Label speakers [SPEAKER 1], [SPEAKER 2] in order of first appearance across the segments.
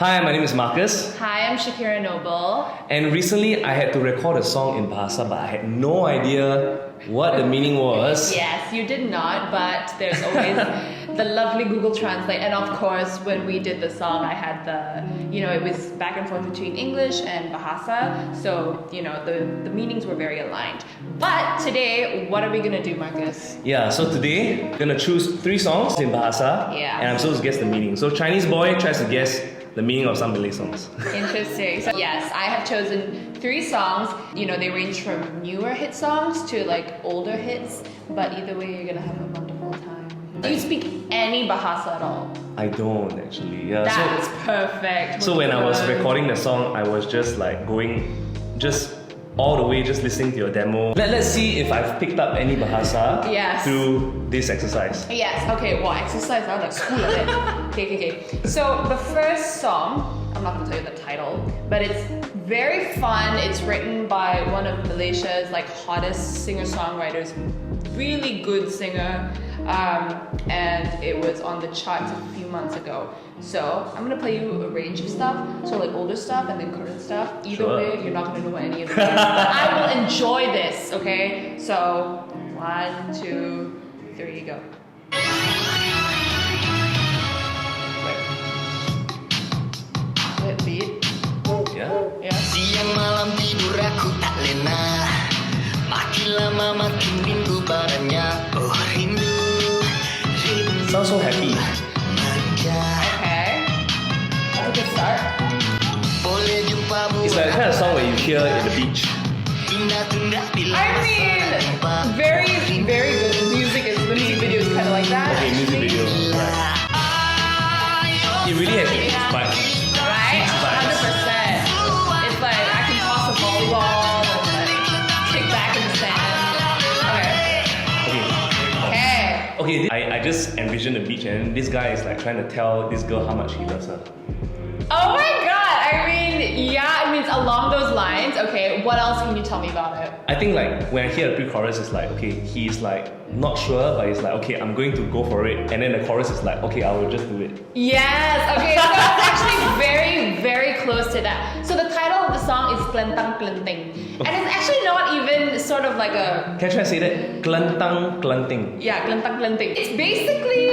[SPEAKER 1] Hi, my name is Marcus.
[SPEAKER 2] Hi, I'm Shakira Noble.
[SPEAKER 1] And recently I had to record a song in Bahasa, but I had no idea what the meaning was.
[SPEAKER 2] Yes, you did not, but there's always the lovely Google Translate. And of course, when we did the song, I had it was back and forth between English and Bahasa. So, the meanings were very aligned. But today, what are we going to do, Marcus?
[SPEAKER 1] Yeah, so today, I'm going to choose 3 songs in Bahasa.
[SPEAKER 2] Yeah.
[SPEAKER 1] And I'm supposed to guess the meaning. So Chinese boy tries to guess the meaning of some Malay songs.
[SPEAKER 2] Interesting. So yes, I have chosen 3 songs. They range from newer hit songs to older hits. But either way, you're gonna have a wonderful time. Do you speak any Bahasa at all?
[SPEAKER 1] I don't actually. Yeah.
[SPEAKER 2] That's perfect.
[SPEAKER 1] So when I was recording the song, I was just going all the way, just listening to your demo. Let's see if I've picked up any Bahasa through this exercise.
[SPEAKER 2] Yes, okay, well, exercise, I was cool at it. Okay. So the first song, I'm not gonna tell you the title, but it's very fun. It's written by one of Malaysia's hottest singer-songwriters, really good singer, and it was on the charts a few months ago. So I'm gonna play you a range of stuff, so older stuff and then current stuff. Either way, you're not gonna know what any of it is. But I will enjoy this, okay? So 1, 2, 3, go. Wait. Beat. Yeah.
[SPEAKER 3] Siang malam tidur aku tak lena, makin lama makin rindu padanya. Oh rindu.
[SPEAKER 1] Sounds so happy.
[SPEAKER 2] Okay. That's a good start.
[SPEAKER 1] It's like the kind of song where you hear in the beach.
[SPEAKER 2] I mean, very, very good. The music video is kind of like that.
[SPEAKER 1] Okay, music video. Right. It really has beach vibes.
[SPEAKER 2] Right? 100%. It's like I can toss a volleyball and kick back in the sand.
[SPEAKER 1] Okay, I just envisioned the beach and this guy is trying to tell this girl how much he loves her.
[SPEAKER 2] Oh my god! It's along those lines. Okay, what else can you tell me about it?
[SPEAKER 1] I think when I hear the pre-chorus, it's he's not sure, but he's okay, I'm going to go for it. And then the chorus is okay, I will just do it.
[SPEAKER 2] Yes, okay, so it's actually very, very close to that. So the title of the song is Kelentang Kelenting. And it's actually not even sort of like a...
[SPEAKER 1] Can I try to say that? Kelentang Kelenting.
[SPEAKER 2] Yeah, Kelentang Kelenting. It's basically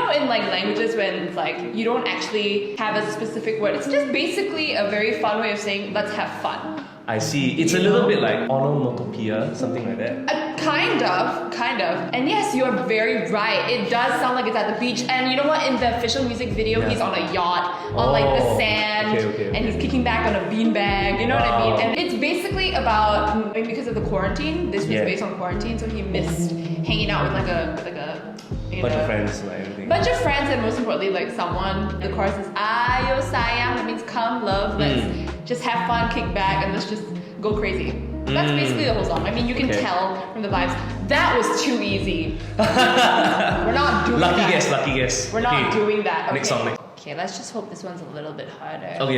[SPEAKER 2] in languages when it's you don't actually have a specific word. It's just basically a very fun way of saying, let's have fun.
[SPEAKER 1] I see. It's a little bit like onomatopoeia, something like that.
[SPEAKER 2] Kind of. And yes, you're very right. It does sound like it's at the beach. And you know what? In the official music video, he's on a yacht, on the sand,
[SPEAKER 1] okay.
[SPEAKER 2] and he's kicking back on a beanbag. You know what I mean? And it's basically about, because of the quarantine, this was based on quarantine, so he missed hanging out with like a
[SPEAKER 1] bunch of friends, everything.
[SPEAKER 2] Bunch of friends, and most importantly, someone. The chorus is Ayo sayang, that means come, love. Let's just have fun, kick back, and let's just go crazy. That's basically the whole song. I mean, you can tell from the vibes. That was too easy. We're not doing
[SPEAKER 1] lucky
[SPEAKER 2] that.
[SPEAKER 1] Lucky guess.
[SPEAKER 2] We're not doing that. Okay.
[SPEAKER 1] Next song.
[SPEAKER 2] Okay, let's just hope this one's a little bit harder.
[SPEAKER 1] Okay.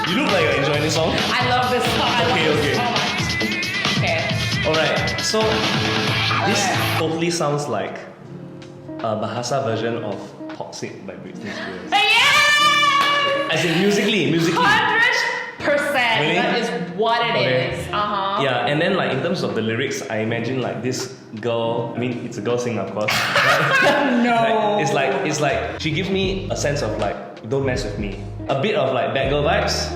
[SPEAKER 1] You look like you're enjoying this song.
[SPEAKER 2] I love this song. I love this so much. Okay.
[SPEAKER 1] Alright, so this totally sounds like a Bahasa version of Toxic by Britney Spears.
[SPEAKER 2] Yeah!
[SPEAKER 1] As in musically.
[SPEAKER 2] 100%.
[SPEAKER 1] Really?
[SPEAKER 2] That is what it is. Uh-huh.
[SPEAKER 1] Yeah, and then in terms of the lyrics, I imagine this girl, it's a girl singing, of course.
[SPEAKER 2] No.
[SPEAKER 1] It's like she gives me a sense of don't mess with me. A bit of bad girl vibes,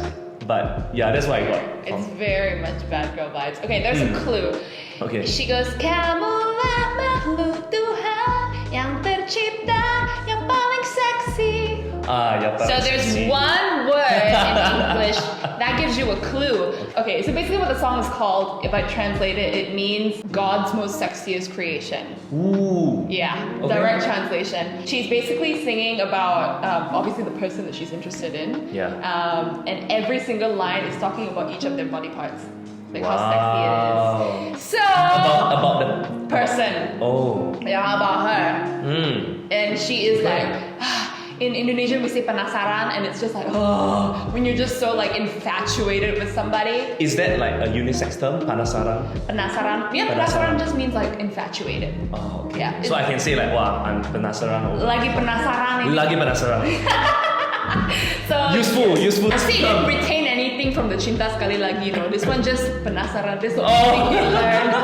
[SPEAKER 1] but yeah, that's what I got.
[SPEAKER 2] It's very much bad girl vibes. Okay, there's a clue.
[SPEAKER 1] Okay.
[SPEAKER 2] She goes, Kamulah makhluk Tuhan yang tercipta yang paling seksi. So there's one word in English that gives you a clue. Okay, so basically what the song is called, if I translate it, it means God's most sexiest creation.
[SPEAKER 1] Ooh.
[SPEAKER 2] Yeah,
[SPEAKER 1] Okay.
[SPEAKER 2] direct translation. She's basically singing about obviously the person that she's interested in.
[SPEAKER 1] Yeah.
[SPEAKER 2] And every single line is talking about each of their body parts. Like how sexy it is. So
[SPEAKER 1] about the
[SPEAKER 2] person.
[SPEAKER 1] Oh.
[SPEAKER 2] Yeah, about her. And she is like, in Indonesian we say penasaran, and it's just like, oh, when you're just so like infatuated with somebody.
[SPEAKER 1] Is that like a unisex term? Penasaran?
[SPEAKER 2] Penasaran. Yeah, penasaran just means like infatuated.
[SPEAKER 1] Oh, okay.
[SPEAKER 2] Yeah.
[SPEAKER 1] So I can say like, wow, I'm penasaran.
[SPEAKER 2] Lagi penasaran.
[SPEAKER 1] Lagi penasaran.
[SPEAKER 2] So
[SPEAKER 1] useful.
[SPEAKER 2] See, you didn't retain anything from the Cinta Sekali Lagi, This one just penasaran. This is the only thing you learned.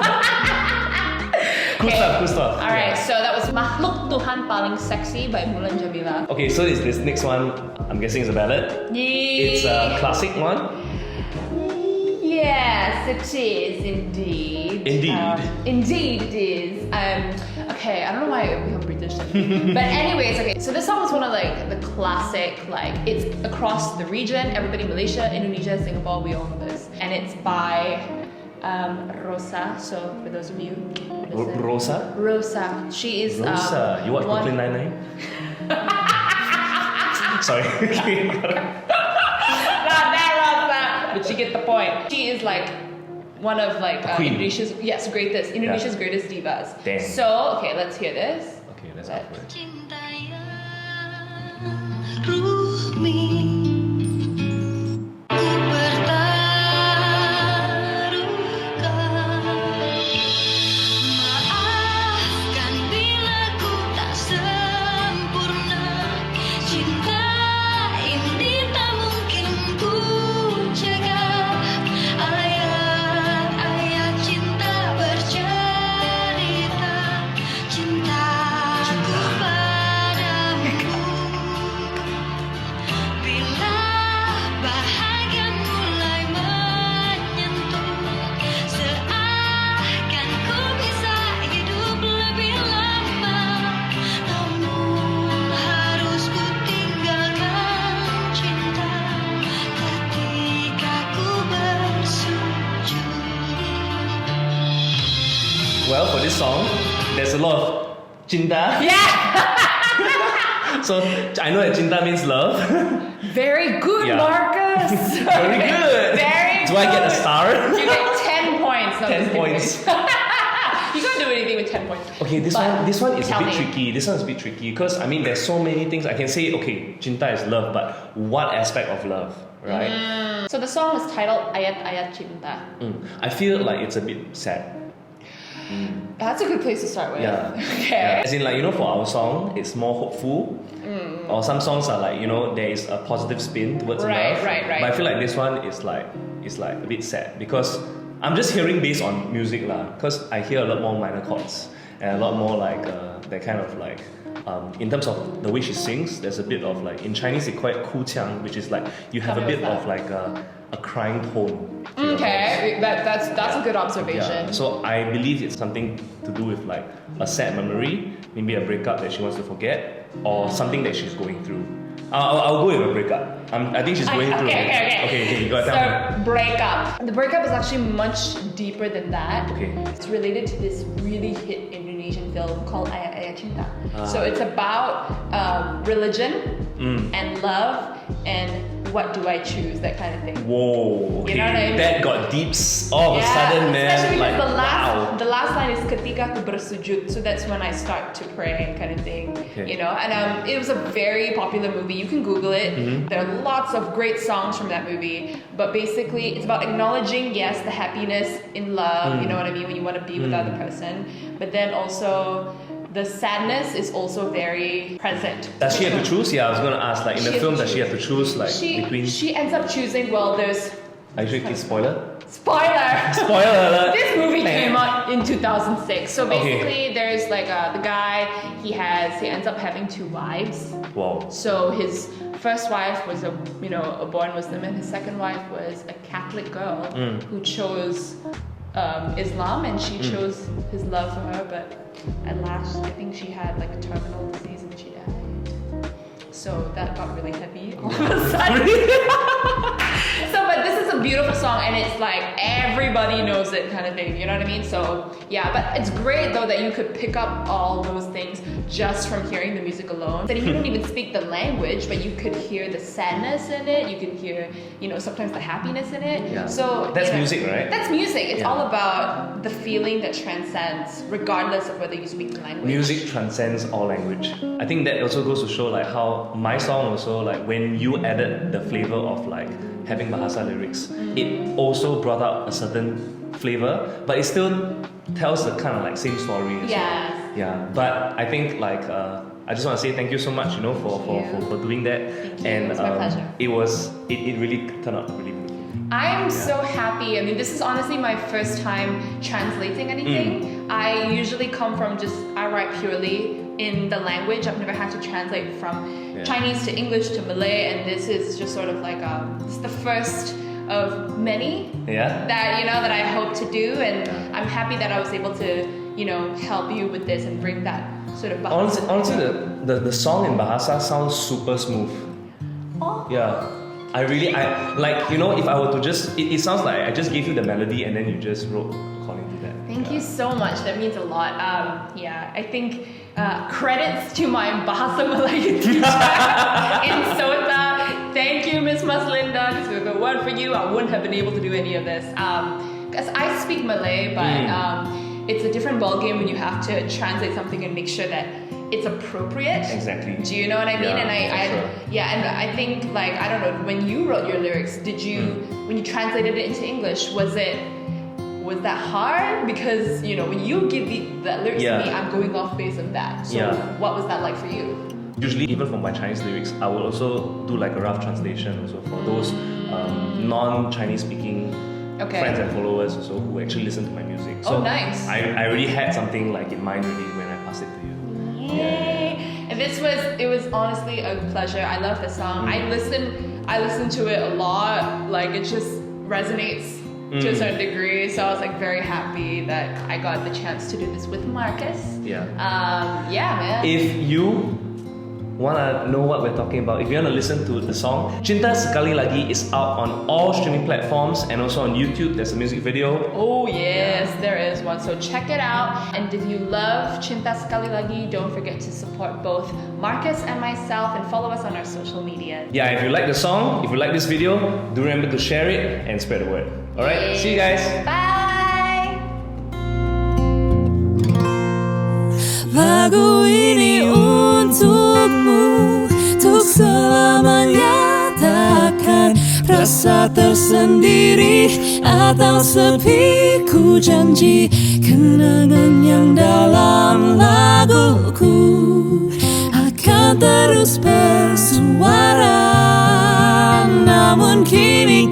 [SPEAKER 1] Cool stuff.
[SPEAKER 2] Alright, so that was Makhluk Tuhan Paling Seksi by Mulan Jamila.
[SPEAKER 1] Okay, so is this next one, I'm guessing is a ballad? It's a classic one?
[SPEAKER 2] Yes, it is indeed. Indeed it is. Okay, I don't know why I become British. But anyways, okay, so this song is one of like the classic, like it's across the region, everybody in Malaysia, Indonesia, Singapore, we all know this. And it's by Rosa, so for those of you who listen. Rosa. She is
[SPEAKER 1] Rosa. You watch Brooklyn Nine-Nine? Sorry.
[SPEAKER 2] Not that Rosa, but you get the point. She is like one of like Indonesia's greatest divas.
[SPEAKER 1] Damn.
[SPEAKER 2] So okay, let's hear this.
[SPEAKER 1] Okay, let's go for it. Well, for this song, there's a lot of cinta.
[SPEAKER 2] Yeah!
[SPEAKER 1] So I know that cinta means love.
[SPEAKER 2] Very good, Marcus.
[SPEAKER 1] Very good.
[SPEAKER 2] Very
[SPEAKER 1] Do
[SPEAKER 2] good.
[SPEAKER 1] I get a star?
[SPEAKER 2] You get 10 points. No,
[SPEAKER 1] 10 points.
[SPEAKER 2] You can't do anything with 10 points.
[SPEAKER 1] Okay, this one is a bit
[SPEAKER 2] me.
[SPEAKER 1] tricky. This one is a bit tricky because I mean there's so many things I can say. Okay, cinta is love, but what aspect of love, right?
[SPEAKER 2] So the song is titled Ayat Ayat Cinta.
[SPEAKER 1] I feel like it's a bit sad.
[SPEAKER 2] That's a good place to start with.
[SPEAKER 1] Yeah.
[SPEAKER 2] Okay.
[SPEAKER 1] Yeah. As in, like, for our song, it's more hopeful. Or some songs are like, there is a positive spin towards love.
[SPEAKER 2] Right.
[SPEAKER 1] But I feel like this one is like a bit sad because I'm just hearing based on music lah. Because I hear a lot more minor chords and a lot more like that kind of like. In terms of the way she sings, there's a bit of like in Chinese it's quite 哭腔, which is like you have a bit of like a crying tone.
[SPEAKER 2] Okay, that's a good observation.
[SPEAKER 1] Yeah. So I believe it's something to do with like a sad memory, maybe a breakup that she wants to forget, or something that she's going through. I'll go with a breakup. I think she's going through. Okay, you gotta tell me.
[SPEAKER 2] So breakup. The breakup is actually much deeper than that.
[SPEAKER 1] Okay.
[SPEAKER 2] It's related to this really hit Indonesian film called Ayat Ayat Cinta. So it's about religion and love and what do I choose, that kind of thing.
[SPEAKER 1] Whoa, okay.
[SPEAKER 2] You know what I mean?
[SPEAKER 1] That got deep all of a sudden, man.
[SPEAKER 2] Especially
[SPEAKER 1] Like,
[SPEAKER 2] because the last line is ketika aku bersujud, so that's when I start to pray, kind of thing.
[SPEAKER 1] Okay.
[SPEAKER 2] And it was a very popular movie. You can Google it. There are lots of great songs from that movie. But basically, it's about acknowledging, yes, the happiness in love. You know what I mean? When you want to be with the other person, but then also the sadness is also very present.
[SPEAKER 1] Does she have to choose? Yeah, I was gonna ask. Like in the film, does she have to choose between?
[SPEAKER 2] She ends up choosing. Well, there's.
[SPEAKER 1] Actually, spoiler.
[SPEAKER 2] Spoiler!
[SPEAKER 1] Spoiler alert!
[SPEAKER 2] This movie came out in 2006. So basically, there's like the guy. He ends up having 2 wives.
[SPEAKER 1] Wow.
[SPEAKER 2] So his first wife was a born Muslim, and his second wife was a Catholic girl who chose Islam, and she chose his love for her. But at last, I think she had like a terminal disease, and she died. So that got really heavy all of a sudden. But this is a beautiful song, and it's like everybody knows it kind of thing, you know what I mean? So yeah, but it's great though that you could pick up all those things just from hearing the music alone. That you don't even speak the language, but you could hear the sadness in it. You can hear, sometimes the happiness in it.
[SPEAKER 1] Yeah.
[SPEAKER 2] So
[SPEAKER 1] That's music, right?
[SPEAKER 2] That's music. It's
[SPEAKER 1] Yeah.
[SPEAKER 2] all about the feeling that transcends, regardless of whether you speak the language.
[SPEAKER 1] Music transcends all language. I think that also goes to show like how my song also, like when you added the flavor of like having Bahasa lyrics, it also brought out a certain flavor, but it still tells the kind of like same story as well.
[SPEAKER 2] Yes.
[SPEAKER 1] Yeah, but I think like I just want to say thank you so much, for doing that.
[SPEAKER 2] Thank you.
[SPEAKER 1] And
[SPEAKER 2] It's my pleasure.
[SPEAKER 1] it really turned out really beautiful.
[SPEAKER 2] I'm so happy. I mean, this is honestly my first time translating anything. I usually come from I write purely in the language. I've never had to translate from Chinese to English to Malay, and this is just sort of like it's the first of many that I hope to do, and I'm happy that I was able to help you with this and bring that sort of Bahasa.
[SPEAKER 1] Honestly, the song in Bahasa sounds super smooth.
[SPEAKER 2] Oh.
[SPEAKER 1] Yeah. I like, if I were to it sounds like I just gave you the melody and then you just wrote according to that.
[SPEAKER 2] Thank you so much. That means a lot. I think credits to my Bahasa Melayu teacher in Sota. Thank you, Miss Maslinda. This was the one for you. I wouldn't have been able to do any of this. Because I speak Malay, but it's a different ballgame when you have to translate something and make sure that it's appropriate.
[SPEAKER 1] Exactly.
[SPEAKER 2] Do you know what I mean?
[SPEAKER 1] Yeah,
[SPEAKER 2] and I think like I don't know, when you wrote your lyrics, did you when you translated it into English, was that hard? Because when you give the lyrics to me, I'm going off base of that. So what was that like for you?
[SPEAKER 1] Usually, even for my Chinese lyrics, I will also do like a rough translation also for those non-Chinese speaking friends and followers also who actually listen to my music. So
[SPEAKER 2] nice.
[SPEAKER 1] I already had something like in mind already when I passed it to you.
[SPEAKER 2] Yay! And it was honestly a pleasure. I love the song. I listen to it a lot. Like it just resonates to a certain degree. So I was like very happy that I got the chance to do this with Marcus.
[SPEAKER 1] Yeah.
[SPEAKER 2] Man.
[SPEAKER 1] If you want to know what we're talking about, if you want to listen to the song, Cinta Sekali Lagi is out on all streaming platforms and also on YouTube. There's a music video.
[SPEAKER 2] Oh yes, there is one. So check it out. And if you love Cinta Sekali Lagi, don't forget to support both Marcus and myself and follow us on our social media.
[SPEAKER 1] Yeah, if you like the song, if you like this video, do remember to share it and spread the word. Alright, see you guys.
[SPEAKER 2] Bye!
[SPEAKER 4] Lagu ini untukmu, untuk selamanya. Takkan rasa tersendiri atau sepi, ku janji kenangan yang dalam laguku akan terus bersuara. Namun kini